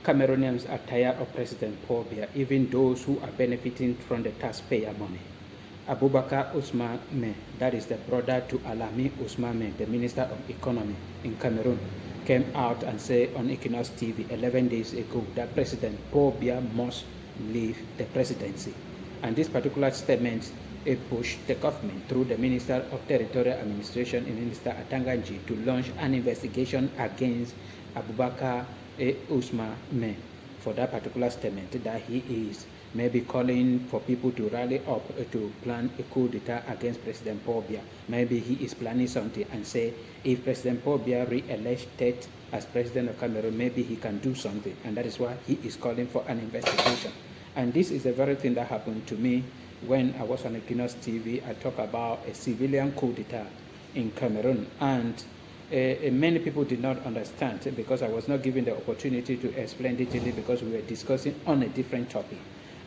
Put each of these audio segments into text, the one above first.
Cameroonians are tired of President Paul Biya, even those who are benefiting from the taxpayer money. Abubakar Ousmane, that is the brother to Alami Ousmane, the Minister of Economy in Cameroon, came out and said on Equinox TV 11 days ago that President Paul Biya must leave the presidency. And this particular statement pushed the government through the Minister of Territorial Administration, Minister Atanga Nji, to launch an investigation against Abubakar Ousmane for that particular statement that he is maybe calling for people to rally up to plan a coup d'etat against President Paul Biya. Maybe he is planning something and say if President Paul Biya re-elected as president of Cameroon, maybe he can do something, and that is why he is calling for an investigation. And this is the very thing that happened to me when I was on Equinox TV. I talked about a civilian coup d'etat in Cameroon, and many people did not understand because I was not given the opportunity to explain detailedly because we were discussing on a different topic.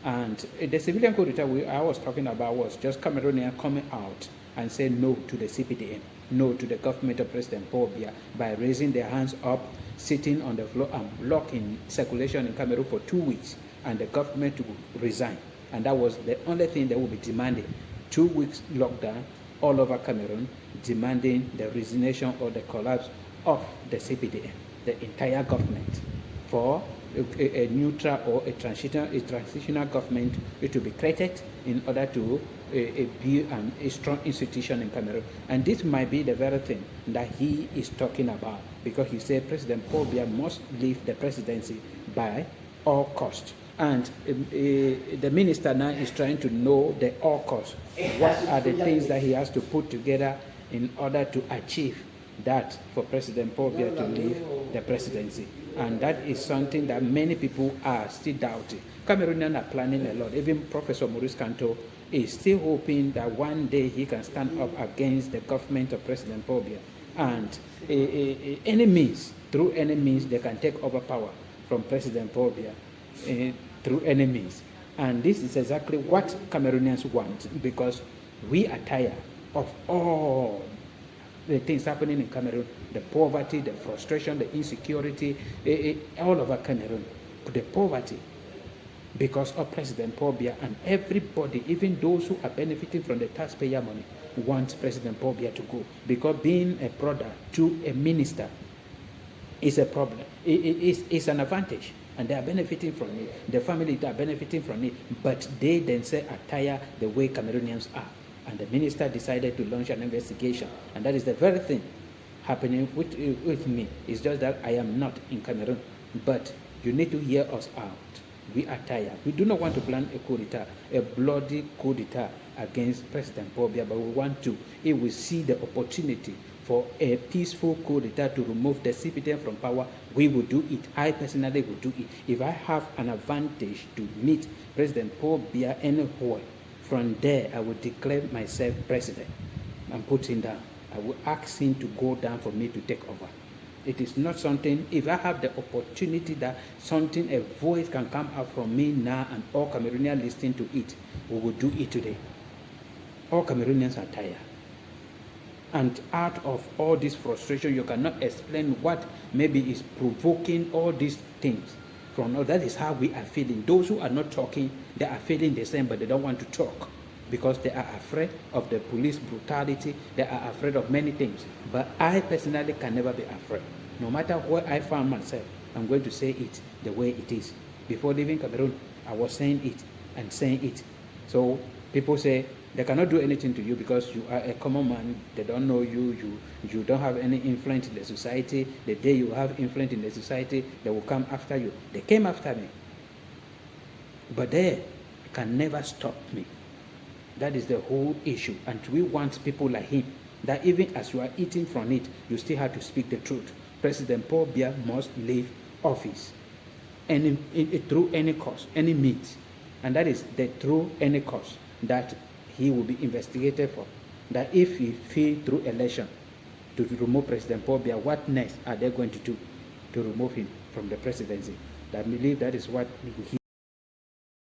And the civilian coup d'etat I was talking about was just Cameroonians coming out and saying no to the CPDM, no to the government of President Paul Biya by raising their hands up, sitting on the floor and blocking circulation in Cameroon for 2 weeks, and the government to resign. And that was the only thing they would be demanding. 2 weeks lockdown all over Cameroon, demanding the resignation or the collapse of the CPDM, the entire government, for a neutral or a transitional government to be created in order to build a strong institution in Cameroon. And this might be the very thing that he is talking about, because he said President Paul Biya must leave the presidency by all costs. And the minister now is trying to know the all costs. What are the things that he has to put together in order to achieve that for President Paul Biya to leave the presidency? And that is something that many people are still doubting. Cameroonians are planning a lot. Even Professor Maurice Kanto is still hoping that one day he can stand up against the government of President Paul Biya. And through any means, they can take over power from President Paul Biya. Through any means. And this is exactly what Cameroonians want, because we are tired of all the things happening in Cameroon, the poverty, the frustration, the insecurity, all over Cameroon, the poverty, because of President Paul Biya. And everybody, even those who are benefiting from the taxpayer money, want President Paul Biya to go, because being a brother to a minister is a problem. It's an advantage, and they are benefiting from it. The family are benefiting from it, but they themselves are tired the way Cameroonians are. And the minister decided to launch an investigation, and that is the very thing happening with me. It's just that I am not in Cameroon, but you need to hear us out. We are tired. We do not want to plan a coup d'etat, a bloody coup d'etat against President Paul Biya, but we want to, if we see the opportunity for a peaceful coup d'etat to remove the CPDM from power, we will do it. I personally will do it. If I have an advantage to meet President Paul Biya anywhere, from there I will declare myself president and put him down. I will ask him to go down for me to take over. It is not something, if I have the opportunity that something, a voice can come out from me now and all Cameroonians listening to it, we will do it today. All Cameroonians are tired. And out of all this frustration, you cannot explain what maybe is provoking all these things. That is how we are feeling. Those who are not talking, they are feeling the same, but they don't want to talk because they are afraid of the police brutality. They are afraid of many things. But I personally can never be afraid. No matter where I found myself, I'm going to say it the way it is. Before leaving Cameroon, I was saying it and saying it. So people say they cannot do anything to you because you are a common man. They don't know you. You don't have any influence in the society. The day you have influence in the society, they will come after you. They came after me, but they can never stop me. That is the whole issue. And we want people like him, that even as you are eating from it, you still have to speak the truth. President Paul Biya must leave office, and through any cost, any means, and that is the through any cost that he will be investigated for. That if he fail through election to remove President Paul Biya, what next are they going to do to remove him from the presidency? I believe that is what he